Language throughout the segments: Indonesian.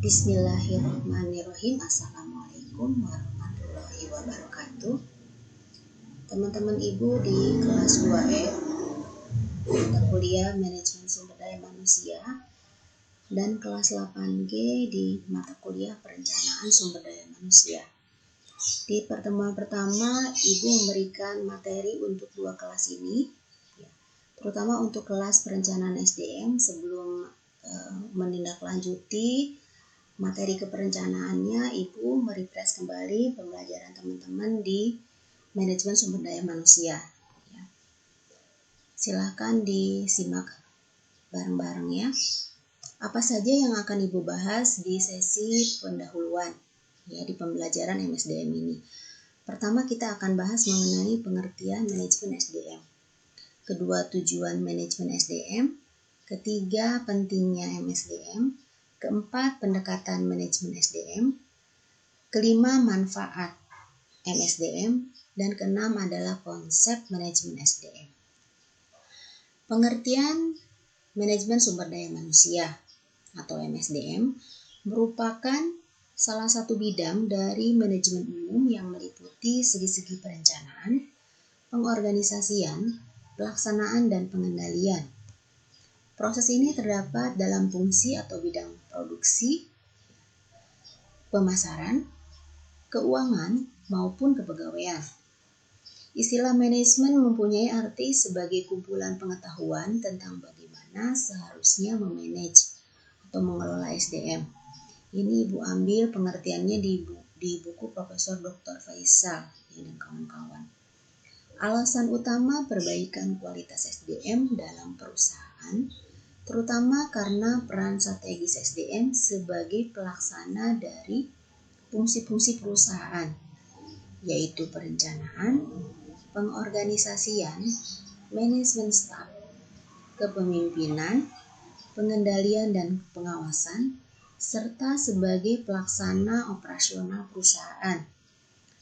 Bismillahirrahmanirrahim. Assalamualaikum warahmatullahi wabarakatuh. Teman-teman Ibu di kelas 2E mata kuliah Manajemen Sumber Daya Manusia dan kelas 8G di mata kuliah Perencanaan Sumber Daya Manusia. Di pertemuan pertama, Ibu memberikan materi untuk dua kelas ini, terutama untuk kelas perencanaan SDM. Sebelum menindaklanjuti materi keperencanaannya, Ibu merefresh kembali pembelajaran teman-teman di manajemen sumber daya manusia. Silahkan disimak bareng-bareng ya. Apa saja yang akan Ibu bahas di sesi pendahuluan ya di pembelajaran MSDM ini. Pertama, kita akan bahas mengenai pengertian manajemen SDM. Kedua, tujuan manajemen SDM. Ketiga, pentingnya MSDM. Keempat, pendekatan manajemen SDM. Kelima, manfaat MSDM. Dan keenam adalah konsep manajemen SDM. Pengertian manajemen sumber daya manusia atau MSDM merupakan salah satu bidang dari manajemen umum yang meliputi segi-segi perencanaan, pengorganisasian, pelaksanaan, dan pengendalian. Proses ini terdapat dalam fungsi atau bidang produksi, pemasaran, keuangan, maupun kepegawaian. Istilah manajemen mempunyai arti sebagai kumpulan pengetahuan tentang bagaimana seharusnya memanage atau mengelola SDM. Ini Ibu ambil pengertiannya di buku Profesor Dr. Faisal dan kawan-kawan. Alasan utama perbaikan kualitas SDM dalam perusahaan terutama karena peran strategis SDM sebagai pelaksana dari fungsi-fungsi perusahaan, yaitu perencanaan, pengorganisasian, manajemen staf, kepemimpinan, pengendalian dan pengawasan, serta sebagai pelaksana operasional perusahaan,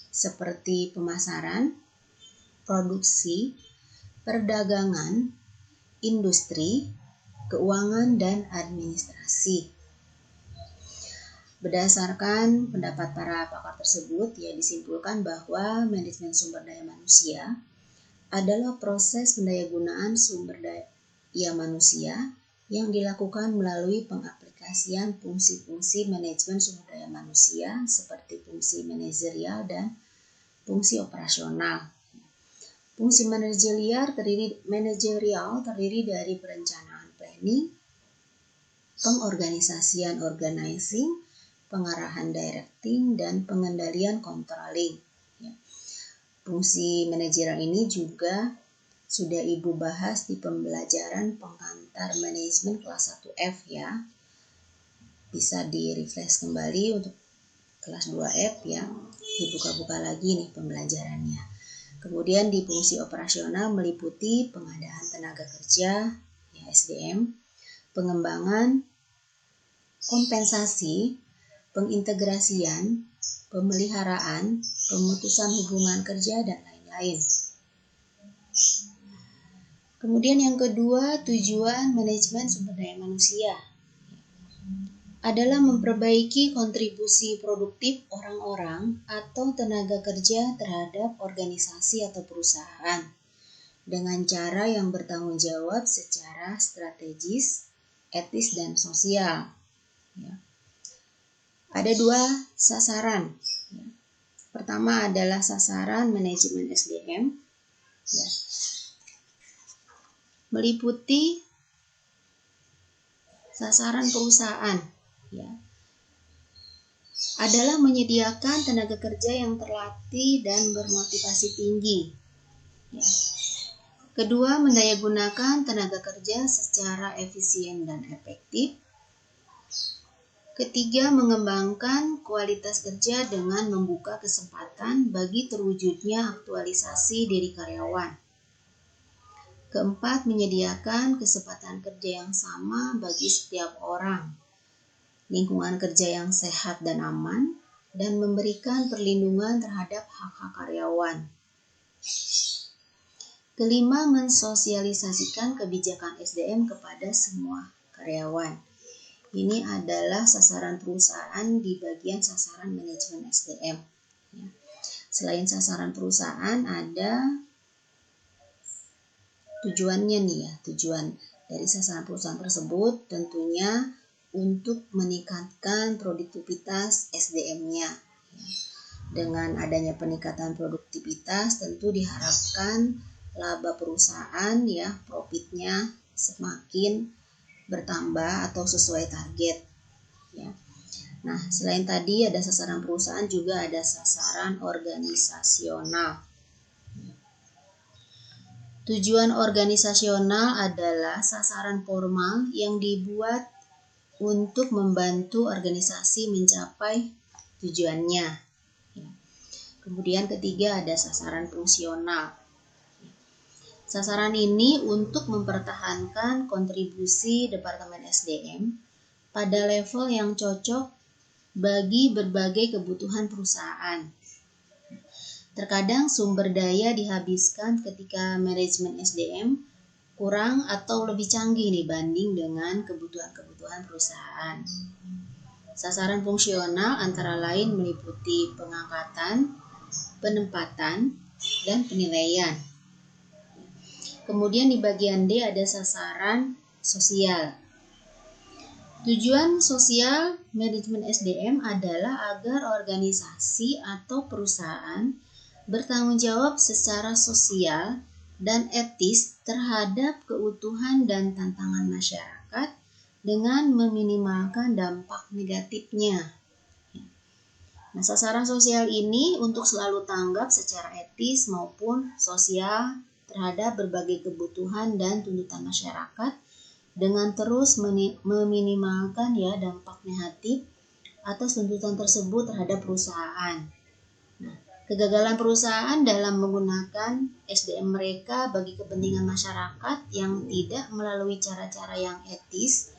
seperti pemasaran, produksi, perdagangan, industri, keuangan, dan administrasi. Berdasarkan pendapat para pakar tersebut, disimpulkan bahwa manajemen sumber daya manusia adalah proses pendayagunaan sumber daya manusia yang dilakukan melalui pengaplikasian fungsi-fungsi manajemen sumber daya manusia seperti fungsi manajerial dan fungsi operasional. Fungsi manajerial terdiri dari perencanaan planning, pengorganisasian organizing, pengarahan directing, dan pengendalian controlling. Fungsi manajerial ini juga sudah Ibu bahas di pembelajaran pengantar manajemen kelas 1F ya. Bisa di-refresh kembali untuk kelas 2F ya. Dibuka-buka lagi nih pembelajarannya. Kemudian di fungsi operasional meliputi pengadaan tenaga kerja, SDM, pengembangan, kompensasi, pengintegrasian, pemeliharaan, pemutusan hubungan kerja, dan lain-lain. Kemudian yang kedua, tujuan manajemen sumber daya manusia adalah memperbaiki kontribusi produktif orang-orang atau tenaga kerja terhadap organisasi atau perusahaan dengan cara yang bertanggung jawab secara strategis, etis, dan sosial. Ada dua sasaran. Pertama adalah sasaran manajemen SDM, meliputi sasaran perusahaan, adalah menyediakan tenaga kerja yang terlatih dan bermotivasi tinggi. Kedua, mendayagunakan tenaga kerja secara efisien dan efektif. Ketiga, mengembangkan kualitas kerja dengan membuka kesempatan bagi terwujudnya aktualisasi diri karyawan. Keempat, menyediakan kesempatan kerja yang sama bagi setiap orang, lingkungan kerja yang sehat dan aman, dan memberikan perlindungan terhadap hak-hak karyawan. Kelima, mensosialisasikan kebijakan SDM kepada semua karyawan. Ini adalah sasaran perusahaan di bagian sasaran manajemen SDM. Ya. Selain sasaran perusahaan, ada tujuannya nih ya. Tujuan dari sasaran perusahaan tersebut tentunya untuk meningkatkan produktivitas SDM-nya. Ya. Dengan adanya peningkatan produktivitas, tentu diharapkan laba perusahaan ya, profitnya semakin bertambah atau sesuai target ya. Nah, selain tadi ada sasaran perusahaan, juga ada sasaran organisasional. Tujuan organisasional adalah sasaran formal yang dibuat untuk membantu organisasi mencapai tujuannya. Kemudian ketiga ada sasaran fungsional. Sasaran ini untuk mempertahankan kontribusi Departemen SDM pada level yang cocok bagi berbagai kebutuhan perusahaan. Terkadang sumber daya dihabiskan ketika manajemen SDM kurang atau lebih canggih dibanding dengan kebutuhan-kebutuhan perusahaan. Sasaran fungsional antara lain meliputi pengangkatan, penempatan, dan penilaian. Kemudian di bagian D ada sasaran sosial. Tujuan sosial manajemen SDM adalah agar organisasi atau perusahaan bertanggung jawab secara sosial dan etis terhadap keutuhan dan tantangan masyarakat dengan meminimalkan dampak negatifnya. Nah, sasaran sosial ini untuk selalu tanggap secara etis maupun sosial terhadap berbagai kebutuhan dan tuntutan masyarakat dengan terus meminimalkan ya dampak negatif atas tuntutan tersebut terhadap perusahaan. Nah, kegagalan perusahaan dalam menggunakan SDM mereka bagi kepentingan masyarakat yang tidak melalui cara-cara yang etis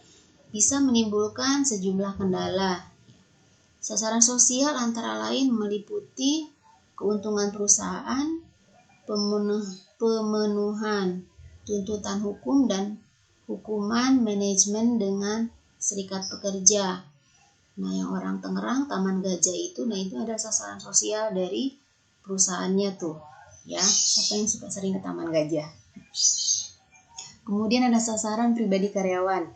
bisa menimbulkan sejumlah kendala. Sasaran sosial antara lain meliputi keuntungan perusahaan, pemenuhan tuntutan hukum dan hukuman manajemen dengan serikat pekerja. Nah, yang orang Tangerang, Taman Gajah itu, nah itu ada sasaran sosial dari perusahaannya tuh, ya. Siapa yang suka sering ke Taman Gajah? Kemudian ada sasaran pribadi karyawan.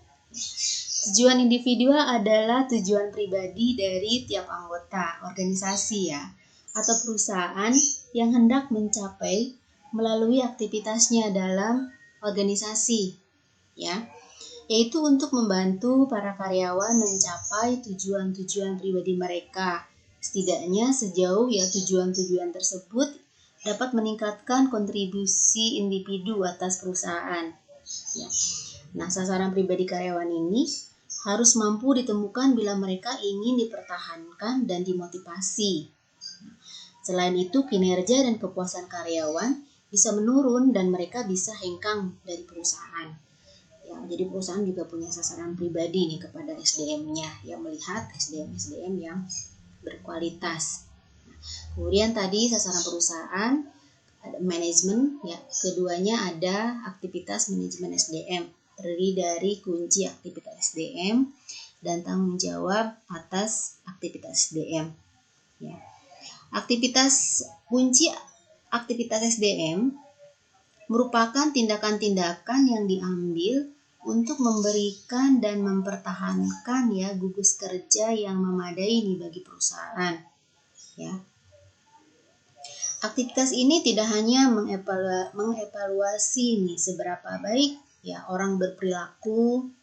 Tujuan individual adalah tujuan pribadi dari tiap anggota organisasi ya, atau perusahaan yang hendak mencapai melalui aktivitasnya dalam organisasi ya, yaitu untuk membantu para karyawan mencapai tujuan-tujuan pribadi mereka. Setidaknya sejauh ya tujuan-tujuan tersebut dapat meningkatkan kontribusi individu atas perusahaan. Ya. Nah, sasaran pribadi karyawan ini harus mampu ditemukan bila mereka ingin dipertahankan dan dimotivasi. Selain itu, kinerja dan kepuasan karyawan bisa menurun dan mereka bisa hengkang dari perusahaan. Ya, jadi perusahaan juga punya sasaran pribadi nih kepada SDM-nya, yang melihat SDM yang berkualitas. Kemudian tadi sasaran perusahaan, ada manajemen, ya. Keduanya ada aktivitas manajemen SDM, terdiri dari kunci aktivitas SDM dan tanggung jawab atas aktivitas SDM. Ya. Kunci aktivitas SDM merupakan tindakan-tindakan yang diambil untuk memberikan dan mempertahankan ya gugus kerja yang memadai nih bagi perusahaan. Ya. Aktivitas ini tidak hanya mengevaluasi nih seberapa baik ya orang berperilaku,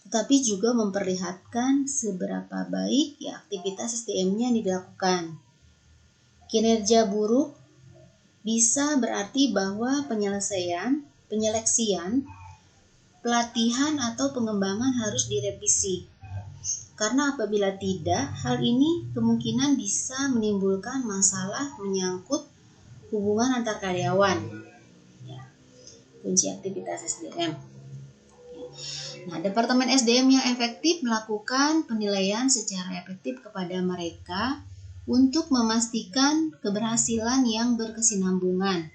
tetapi juga memperlihatkan seberapa baik ya aktivitas SDM-nya dilakukan. Kinerja buruk bisa berarti bahwa penyeleksian, pelatihan atau pengembangan harus direvisi. Karena apabila tidak, hal ini kemungkinan bisa menimbulkan masalah menyangkut hubungan antar karyawan. Ya, kunci aktivitas SDM. Nah, Departemen SDM yang efektif melakukan penilaian secara efektif kepada mereka untuk memastikan keberhasilan yang berkesinambungan.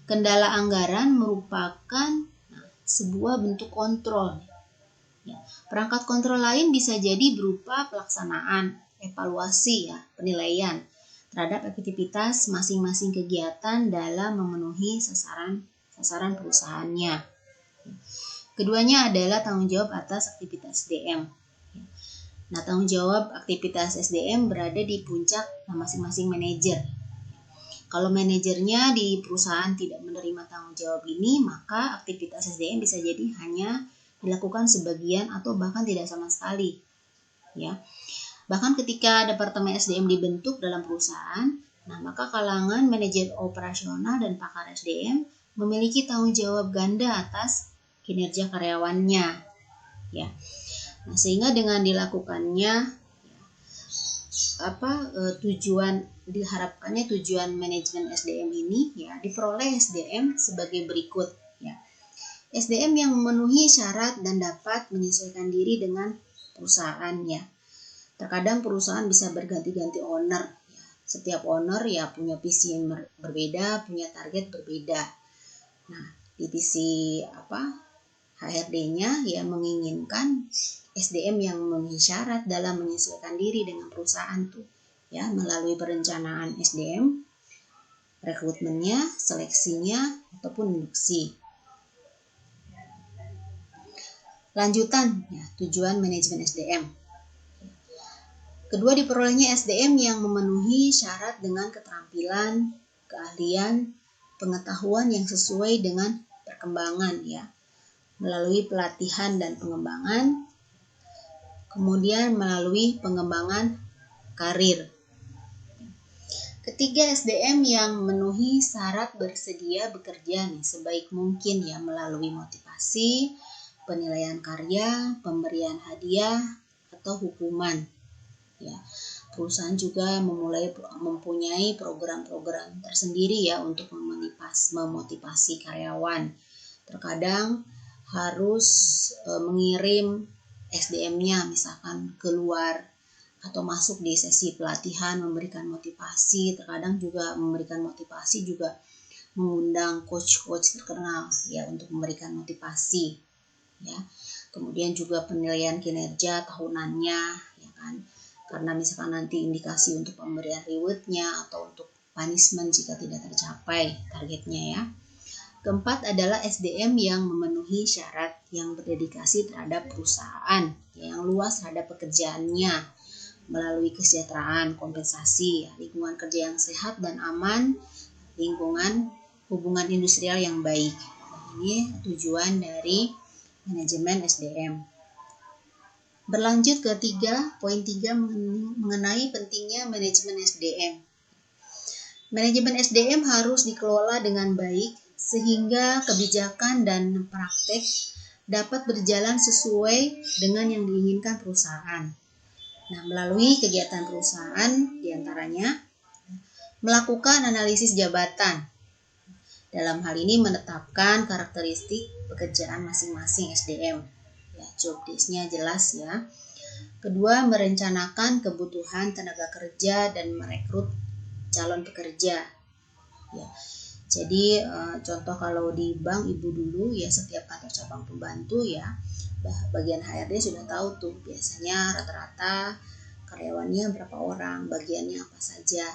Kendala anggaran merupakan sebuah bentuk kontrol Ya, perangkat kontrol lain bisa jadi berupa pelaksanaan, evaluasi, ya, penilaian terhadap efektivitas masing-masing kegiatan dalam memenuhi sasaran perusahaannya. Keduanya adalah tanggung jawab atas aktivitas SDM. Nah, tanggung jawab aktivitas SDM berada di puncak masing-masing manajer. Kalau manajernya di perusahaan tidak menerima tanggung jawab ini, maka aktivitas SDM bisa jadi hanya dilakukan sebagian atau bahkan tidak sama sekali. Ya. Bahkan ketika departemen SDM dibentuk dalam perusahaan, nah maka kalangan manajer operasional dan pakar SDM memiliki tanggung jawab ganda atas kinerja karyawannya. Ya. Nah, sehingga dengan dilakukannya diharapkannya tujuan manajemen SDM ini ya diperoleh SDM sebagai berikut ya. SDM yang memenuhi syarat dan dapat menyesuaikan diri dengan perusahaannya. Terkadang perusahaan bisa berganti-ganti owner ya. Setiap owner ya punya visi yang berbeda, punya target berbeda. Nah, divisi HRD-nya ya menginginkan SDM yang memenuhi syarat dalam menyesuaikan diri dengan perusahaan tuh ya melalui perencanaan SDM, rekrutmennya, seleksinya ataupun induksi. Lanjutan ya, tujuan manajemen SDM. Kedua, diperolehnya SDM yang memenuhi syarat dengan keterampilan, keahlian, pengetahuan yang sesuai dengan perkembangan ya melalui pelatihan dan pengembangan. Kemudian melalui pengembangan karir. Ketiga, SDM yang memenuhi syarat bersedia bekerja sebaik mungkin ya melalui motivasi, penilaian karya, pemberian hadiah atau hukuman. Ya, perusahaan juga mempunyai program-program tersendiri ya untuk memotivasi karyawan. Terkadang harus mengirim SDM-nya misalkan keluar atau masuk di sesi pelatihan memberikan motivasi. Terkadang juga memberikan motivasi juga mengundang coach-coach terkenal ya untuk memberikan motivasi ya. Kemudian juga penilaian kinerja tahunannya ya kan. Karena misalkan nanti indikasi untuk pemberian reward-nya atau untuk punishment jika tidak tercapai targetnya ya. Keempat adalah SDM yang memenuhi syarat yang berdedikasi terhadap perusahaan, yang luas terhadap pekerjaannya, melalui kesejahteraan, kompensasi, lingkungan kerja yang sehat dan aman, hubungan industrial yang baik. Ini tujuan dari manajemen SDM. Berlanjut ke poin 3 mengenai pentingnya manajemen SDM. Manajemen SDM harus dikelola dengan baik sehingga kebijakan dan praktek dapat berjalan sesuai dengan yang diinginkan perusahaan. Nah, melalui kegiatan perusahaan diantaranya melakukan analisis jabatan. Dalam hal ini menetapkan karakteristik pekerjaan masing-masing SDM. Ya, job desk-nya jelas ya. Kedua, merencanakan kebutuhan tenaga kerja dan merekrut calon pekerja. Ya. Jadi contoh kalau di bank ibu dulu ya setiap kantor cabang pembantu ya bagian HRD sudah tahu tuh biasanya rata-rata karyawannya berapa orang, bagiannya apa saja.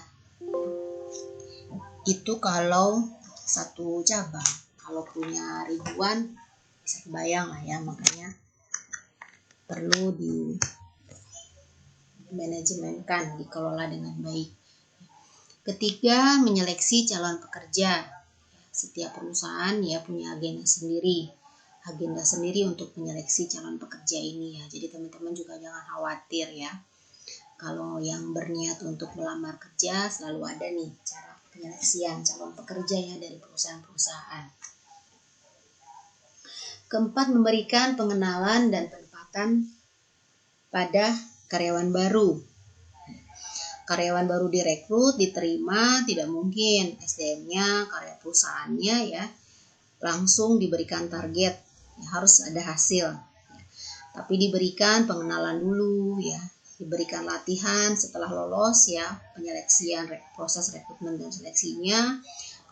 Itu kalau satu cabang. Kalau punya ribuan bisa kebayang lah ya, makanya perlu di manajemenkan, dikelola dengan baik. Ketiga, menyeleksi calon pekerja. Setiap perusahaan ya punya agenda sendiri untuk menyeleksi calon pekerja ini ya. Jadi teman-teman juga jangan khawatir ya. Kalau yang berniat untuk melamar kerja selalu ada nih cara penyeleksian calon pekerja ya dari perusahaan-perusahaan. Keempat, memberikan pengenalan dan penempatan pada karyawan baru. Karyawan baru direkrut, diterima, tidak mungkin SDM-nya, karya perusahaannya ya langsung diberikan target, ya, harus ada hasil. Ya. Tapi diberikan pengenalan dulu ya, diberikan latihan setelah lolos ya, penyeleksian, proses rekrutmen dan seleksinya,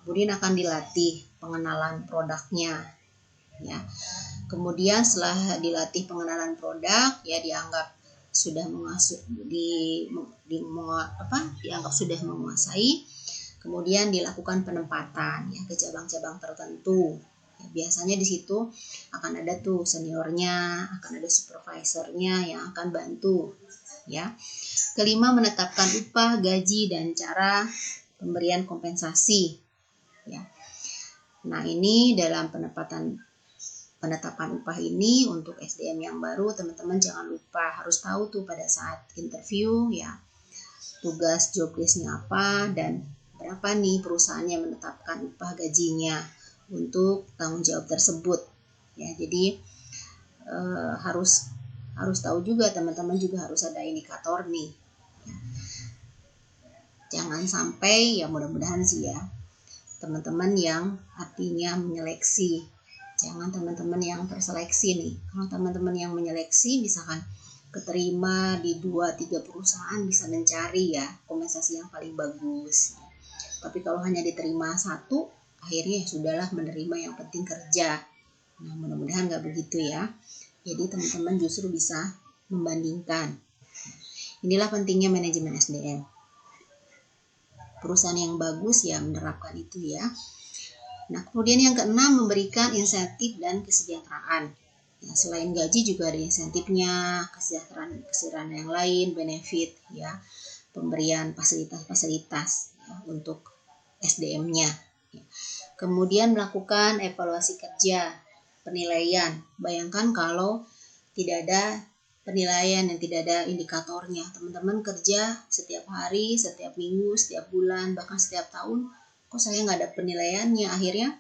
kemudian akan dilatih pengenalan produknya. Ya. Kemudian setelah dilatih pengenalan produk, ya dianggap sudah dianggap sudah menguasai. Kemudian dilakukan penempatan ya ke cabang-cabang tertentu. Ya, biasanya di situ akan ada tuh seniornya, akan ada supervisornya yang akan bantu. Ya. Kelima, menetapkan upah, gaji, dan cara pemberian kompensasi. Ya. Nah, ini dalam penetapan upah ini untuk SDM yang baru, teman-teman jangan lupa harus tahu tuh pada saat interview ya tugas job desk-nya apa dan berapa nih perusahaan yang menetapkan upah gajinya untuk tanggung jawab tersebut ya. Jadi harus tahu juga, teman-teman juga harus ada indikator nih ya. Jangan sampai, ya mudah-mudahan sih ya, teman-teman yang artinya menyeleksi, jangan teman-teman yang terseleksi nih. Kalau teman-teman yang menyeleksi misalkan keterima di 2-3 perusahaan bisa mencari ya kompensasi yang paling bagus. Tapi kalau hanya diterima satu, akhirnya ya sudahlah menerima yang penting kerja. Nah, mudah-mudahan nggak begitu ya. Jadi teman-teman justru bisa membandingkan. Inilah pentingnya manajemen SDM. Perusahaan yang bagus ya menerapkan itu ya. Nah, kemudian yang keenam, memberikan insentif dan kesejahteraan. Ya, selain gaji juga ada insentifnya, kesejahteraan yang lain, benefit ya, pemberian fasilitas-fasilitas ya, untuk SDM-nya. Ya. Kemudian melakukan evaluasi kerja, penilaian. Bayangkan kalau tidak ada penilaian yang tidak ada indikatornya. Teman-teman kerja setiap hari, setiap minggu, setiap bulan, bahkan setiap tahun, kok saya nggak ada penilaiannya. Akhirnya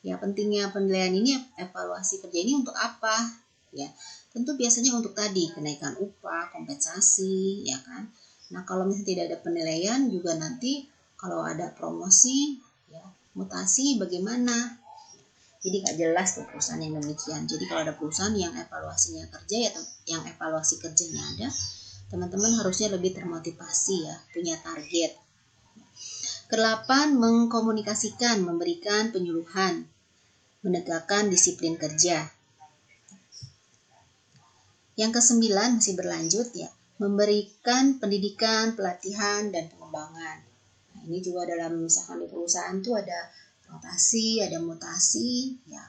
ya pentingnya penilaian ini, evaluasi kerja ini untuk apa? Ya, tentu biasanya untuk tadi kenaikan upah, kompensasi, ya kan. Nah, kalau misalnya tidak ada penilaian juga nanti kalau ada promosi, ya mutasi bagaimana? Jadi nggak jelas tuh perusahaan yang demikian. Jadi kalau ada perusahaan yang evaluasinya kerja ya, yang evaluasi kerjanya ada, teman-teman harusnya lebih termotivasi ya, punya target. Kedelapan, mengkomunikasikan, memberikan penyuluhan, menegakkan disiplin kerja. Yang kesembilan masih berlanjut ya, memberikan pendidikan, pelatihan, dan pengembangan. Nah, ini juga dalam misalkan di perusahaan tuh ada rotasi, ada mutasi, ya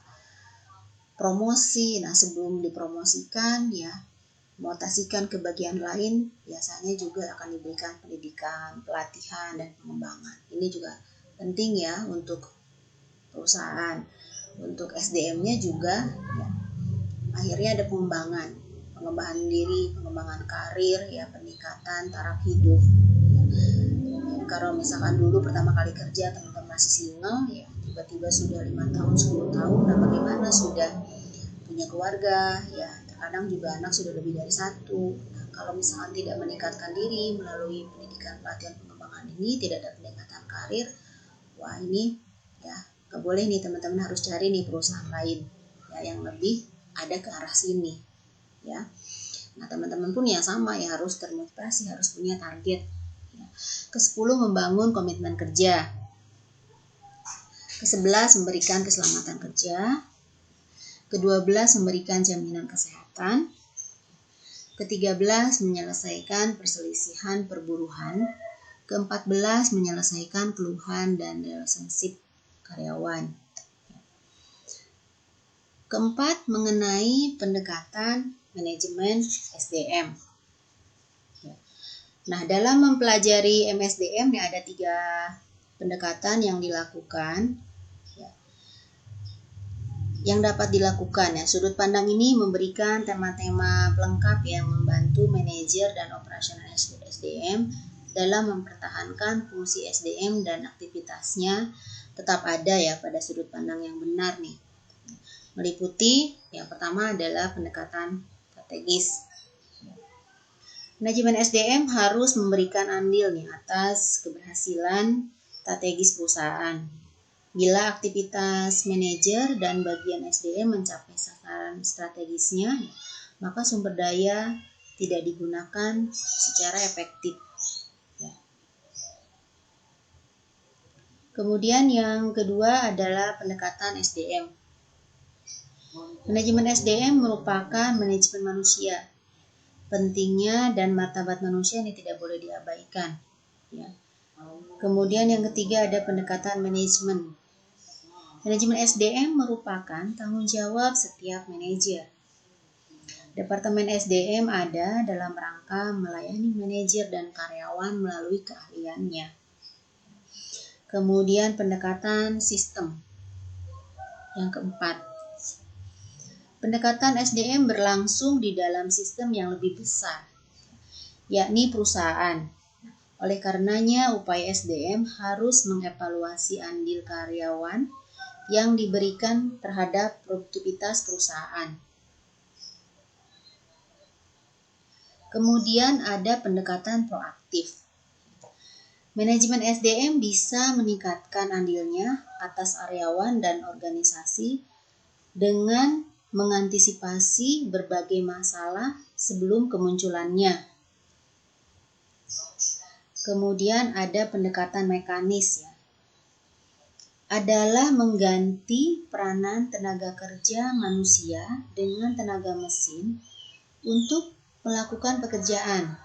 promosi. Nah, sebelum dipromosikan ya mutasikan ke bagian lain, biasanya juga akan diberikan pendidikan, pelatihan, dan pengembangan. Ini juga penting ya untuk perusahaan. Untuk SDM-nya juga ya, akhirnya ada pengembangan diri, pengembangan karir ya, peningkatan taraf hidup ya. Kalau misalkan dulu pertama kali kerja teman-teman masih single ya, tiba-tiba sudah 5 tahun 10 tahun, nah bagaimana sudah punya keluarga ya, terkadang juga anak sudah lebih dari satu. Nah, kalau misalkan tidak meningkatkan diri melalui pendidikan, pelatihan, pengembangan ini, tidak ada peningkatan karir, wah ini ya gak boleh nih, teman-teman harus cari nih perusahaan lain ya yang lebih ada ke arah sini ya. Nah, teman-teman pun ya sama ya, harus termotivasi, harus punya target ya. Ke-10, membangun komitmen kerja. Ke-11, memberikan keselamatan kerja. Ke-12, memberikan jaminan kesehatan. Ke-13, menyelesaikan perselisihan perburuhan. Ke-14, menyelesaikan keluhan dan relationship karyawan. Keempat, mengenai pendekatan manajemen SDM. Nah, dalam mempelajari MSDM ya, ada 3 pendekatan yang dilakukan ya, yang dapat dilakukan ya. Sudut pandang ini memberikan tema-tema pelengkap yang membantu manajer dan operasional SDM dalam mempertahankan fungsi SDM dan aktivitasnya tetap ada ya pada sudut pandang yang benar nih. Meliputi yang pertama adalah pendekatan strategis. Manajemen SDM harus memberikan andil nih atas keberhasilan strategis perusahaan. Bila aktivitas manajer dan bagian SDM mencapai sasaran strategisnya, maka sumber daya tidak digunakan secara efektif. Kemudian yang kedua adalah pendekatan SDM. Manajemen SDM merupakan manajemen manusia. Pentingnya dan martabat manusia ini tidak boleh diabaikan. Ya. Kemudian yang ketiga ada pendekatan manajemen. Manajemen SDM merupakan tanggung jawab setiap manajer. Departemen SDM ada dalam rangka melayani manajer dan karyawan melalui keahliannya. Kemudian pendekatan sistem. Yang keempat, pendekatan SDM berlangsung di dalam sistem yang lebih besar, yakni perusahaan. Oleh karenanya, upaya SDM harus mengevaluasi andil karyawan yang diberikan terhadap produktivitas perusahaan. Kemudian ada pendekatan proaktif. Manajemen SDM bisa meningkatkan andilnya atas karyawan dan organisasi dengan mengantisipasi berbagai masalah sebelum kemunculannya. Kemudian ada pendekatan mekanis ya. Adalah mengganti peranan tenaga kerja manusia dengan tenaga mesin untuk melakukan pekerjaan.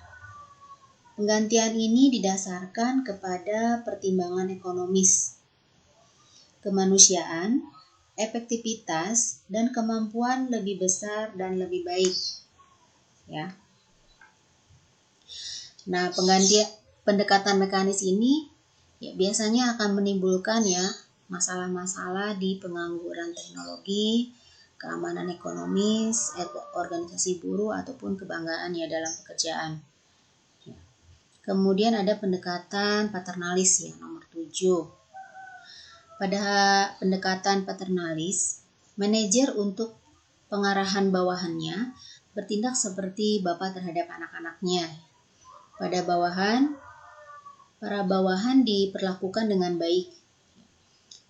Penggantian ini didasarkan kepada pertimbangan ekonomis, kemanusiaan, efektivitas, dan kemampuan lebih besar dan lebih baik. Ya. Nah, pendekatan mekanis ini ya, biasanya akan menimbulkan ya masalah-masalah di pengangguran teknologi, keamanan ekonomis, organisasi buruh ataupun kebanggaan ya dalam pekerjaan. Ya. Kemudian ada pendekatan paternalis ya nomor 7. Pada pendekatan paternalis, manajer untuk pengarahan bawahannya bertindak seperti bapak terhadap anak-anaknya. Pada para bawahan diperlakukan dengan baik.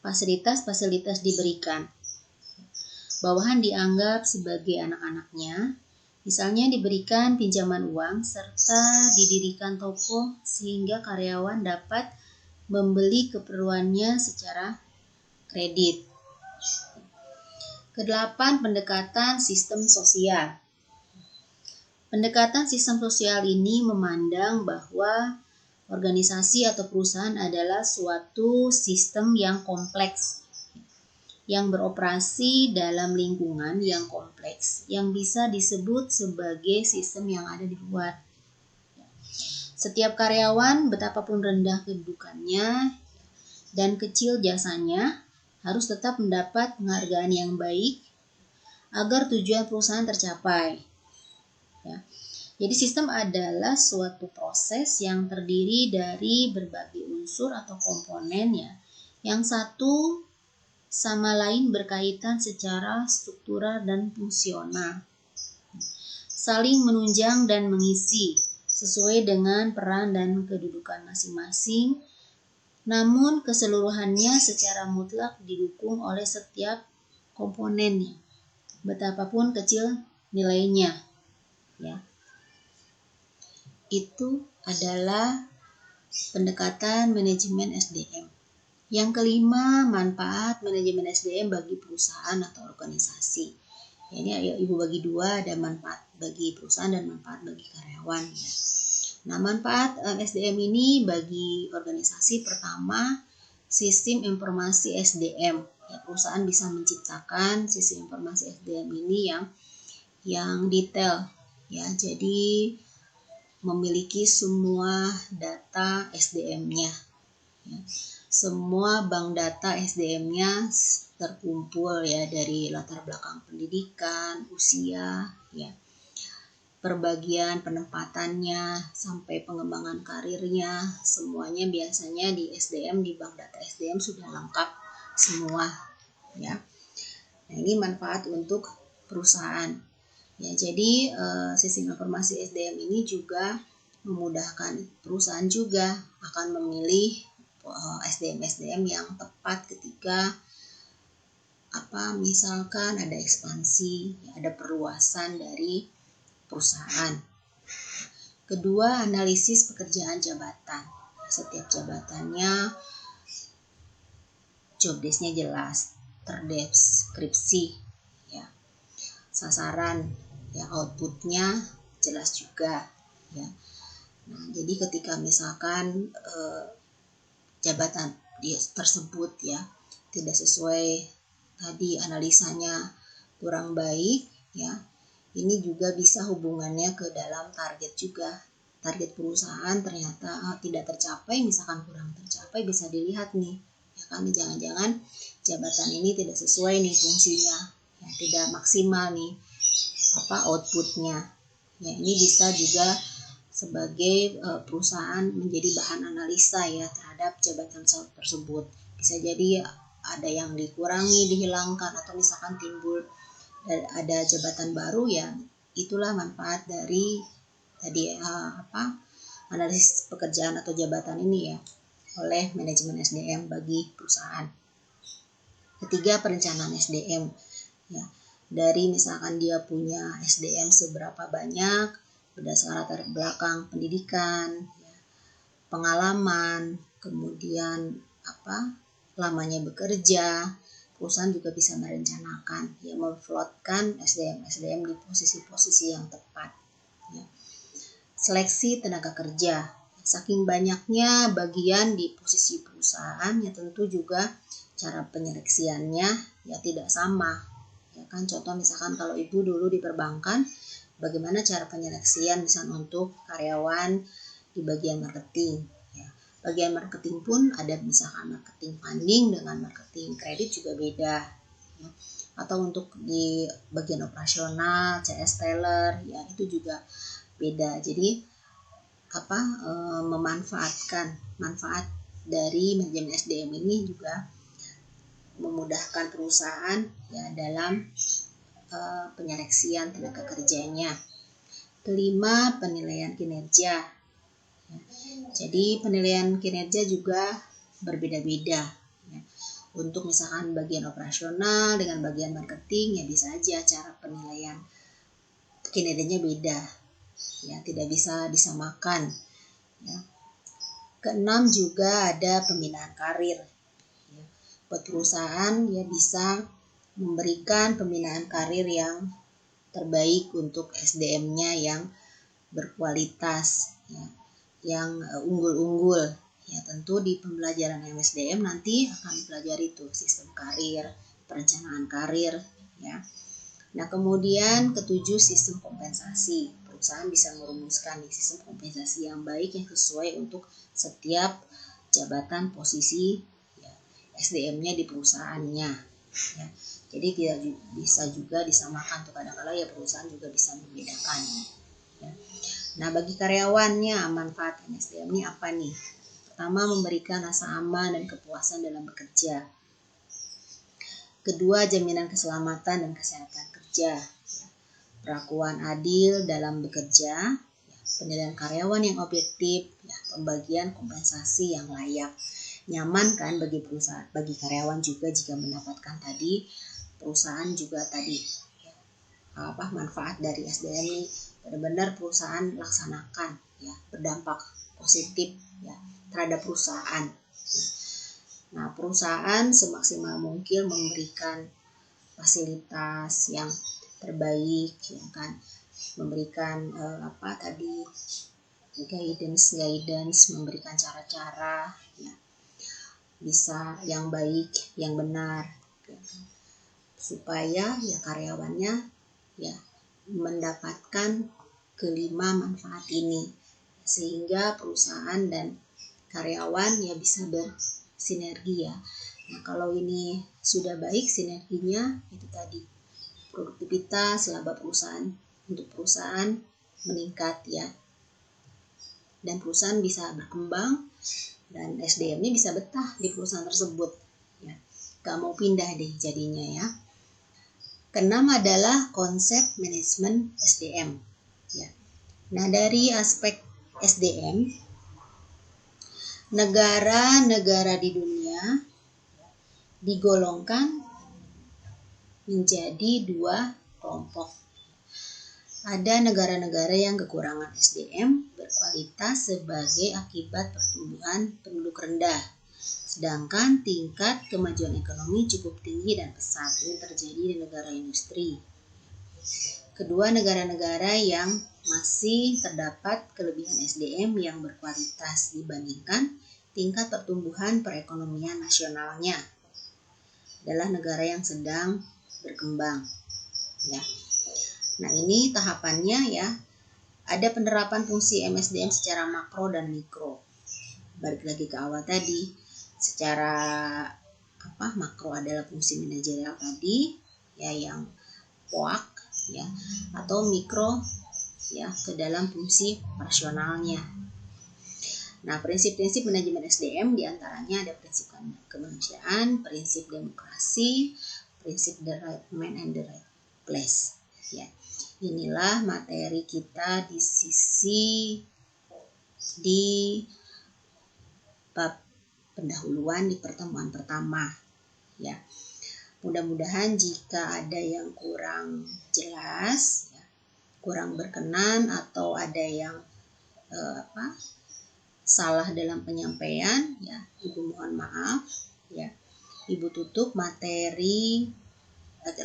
Fasilitas-fasilitas diberikan. Bawahan dianggap sebagai anak-anaknya, misalnya diberikan pinjaman uang serta didirikan toko sehingga karyawan dapat membeli keperluannya secara kredit. Kedelapan, pendekatan sistem sosial. Pendekatan sistem sosial ini memandang bahwa organisasi atau perusahaan adalah suatu sistem yang kompleks, yang beroperasi dalam lingkungan yang kompleks, yang bisa disebut sebagai sistem yang ada di luar. Setiap karyawan, betapapun rendah kedudukannya dan kecil jasanya, harus tetap mendapat penghargaan yang baik agar tujuan perusahaan tercapai. Ya. Jadi sistem adalah suatu proses yang terdiri dari berbagai unsur atau komponen ya, yang satu sama lain berkaitan secara struktural dan fungsional, saling menunjang dan mengisi sesuai dengan peran dan kedudukan masing-masing, namun keseluruhannya secara mutlak didukung oleh setiap komponennya, betapapun kecil nilainya. Ya. Itu adalah pendekatan manajemen SDM. Yang kelima, manfaat manajemen SDM bagi perusahaan atau organisasi. Ya, ini Ibu bagi dua, ada manfaat bagi perusahaan dan manfaat bagi karyawan. Ya. Nah, manfaat SDM ini bagi organisasi, pertama, sistem informasi SDM. Ya, perusahaan bisa menciptakan sistem informasi SDM ini yang detail. Ya, jadi memiliki semua data SDM-nya. Ya. Semua bank data SDM-nya terkumpul ya dari latar belakang pendidikan, usia, ya, perbagian penempatannya sampai pengembangan karirnya, semuanya biasanya di SDM, di bank data SDM sudah lengkap semua. Ya. Nah, ini manfaat untuk perusahaan. Ya, jadi sistem informasi SDM ini juga memudahkan perusahaan juga akan memilih SDM yang tepat ketika misalkan ada ekspansi, ada perluasan dari perusahaan. Kedua, analisis pekerjaan jabatan. Setiap jabatannya job desk-nya jelas, terdeskripsi. Ya. sasaran, ya outputnya jelas juga, ya. Nah, jadi ketika misalkan jabatan dia tersebut ya tidak sesuai tadi analisanya kurang baik, ya, ini juga bisa hubungannya ke dalam target juga. Target perusahaan ternyata tidak tercapai, misalkan kurang tercapai, bisa dilihat nih, ya kan, jangan-jangan jabatan ini tidak sesuai nih fungsinya, ya, tidak maksimal nih outputnya. Ya, ini bisa juga sebagai perusahaan menjadi bahan analisa ya terhadap jabatan tersebut. Bisa jadi ada yang dikurangi, dihilangkan, atau misalkan timbul ada jabatan baru, ya itulah manfaat dari tadi analisis pekerjaan atau jabatan ini ya oleh manajemen SDM bagi perusahaan. Ketiga, perencanaan SDM, ya, dari misalkan dia punya SDM seberapa banyak berdasarkan latar belakang pendidikan, ya, pengalaman, kemudian lamanya bekerja, perusahaan juga bisa merencanakan, ya, memflotkan SDM di posisi-posisi yang tepat, ya. Seleksi tenaga kerja, saking banyaknya bagian di posisi perusahaan, ya tentu juga cara penyeleksiannya ya tidak sama, ya kan. Contoh misalkan kalau ibu dulu di perbankan, bagaimana cara penyeleksian misalnya untuk karyawan di bagian marketing, ya. Bagian marketing pun ada misalkan marketing funding dengan marketing kredit juga beda, ya. Atau untuk di bagian operasional, CS teller, ya itu juga beda. Jadi manfaat dari manajemen SDM ini juga memudahkan perusahaan ya dalam penyeleksian tenaga kerjanya. Kelima, penilaian kinerja. Ya. Jadi penilaian kinerja juga berbeda-beda. Ya. Untuk misalkan bagian operasional dengan bagian marketing, ya bisa aja cara penilaian kinerjanya beda. Ya, tidak bisa disamakan. Ya. Keenam, juga ada pembinaan karir. Ya. Buat perusahaan ya bisa memberikan pembinaan karir yang terbaik untuk SDM-nya yang berkualitas, ya, yang unggul-unggul. Ya, tentu di pembelajaran MSDM nanti akan dipelajari tuh sistem karir, perencanaan karir, ya. Nah, kemudian ketujuh, sistem kompensasi. Perusahaan bisa merumuskan sistem kompensasi yang baik yang sesuai untuk setiap jabatan posisi ya, SDM-nya di perusahaannya. Ya. Jadi tidak bisa juga disamakan tuh, kadang-kadang ya perusahaan juga bisa membedakan. Ya. Nah, bagi karyawannya manfaat SDM ini apa nih? Pertama, memberikan rasa aman dan kepuasan dalam bekerja. Kedua, jaminan keselamatan dan kesehatan kerja, perlakuan adil dalam bekerja, penilaian karyawan yang objektif, pembagian kompensasi yang layak. Nyaman kan bagi perusahaan, bagi karyawan juga jika mendapatkan tadi, perusahaan juga tadi manfaat dari SDM ini benar-benar perusahaan laksanakan, ya, berdampak positif ya terhadap perusahaan. Nah, perusahaan semaksimal mungkin memberikan fasilitas yang terbaik, ya kan, memberikan guidance, memberikan cara-cara ya bisa yang baik, yang benar, ya, supaya ya karyawannya ya mendapatkan kelima manfaat ini, sehingga perusahaan dan karyawan ya bisa bersinergi ya. Nah, kalau ini sudah baik sinerginya, itu tadi produktivitas laba perusahaan untuk perusahaan meningkat ya, dan perusahaan bisa berkembang dan SDM-nya bisa betah di perusahaan tersebut ya, gak mau pindah deh jadinya ya. Keenam adalah konsep manajemen SDM ya. Nah, dari aspek SDM, negara-negara di dunia digolongkan menjadi dua kelompok. Ada negara-negara yang kekurangan SDM berkualitas sebagai akibat pertumbuhan penduduk rendah, sedangkan tingkat kemajuan ekonomi cukup tinggi dan pesat. Ini terjadi di negara industri. Kedua, negara-negara yang masih terdapat kelebihan SDM yang berkualitas dibandingkan tingkat pertumbuhan perekonomian nasionalnya adalah negara yang sedang berkembang. Ya. Nah, ini tahapannya ya. Ada penerapan fungsi MSDM secara makro dan mikro. Balik lagi ke awal tadi, secara makro adalah fungsi manajerial tadi, ya, yang POAK, ya, atau mikro ya ke dalam fungsi operasionalnya. Nah, prinsip-prinsip manajemen SDM diantaranya ada prinsip kemanusiaan, prinsip demokrasi, prinsip the right man and the right place. Ya, inilah materi kita di bab pendahuluan di pertemuan pertama. Ya, mudah-mudahan jika ada yang kurang jelas, ya, kurang berkenan atau ada yang salah dalam penyampaian, ya, Ibu mohon maaf, ya. Ibu tutup materi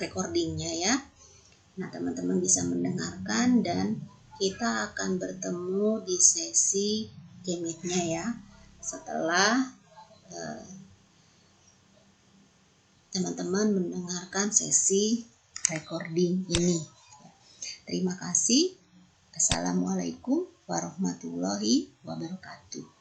recordingnya ya. Nah, teman-teman bisa mendengarkan dan kita akan bertemu di sesi G-Meet-nya ya. Setelah teman-teman mendengarkan sesi recording ini. Terima kasih. Assalamualaikum warahmatullahi wabarakatuh.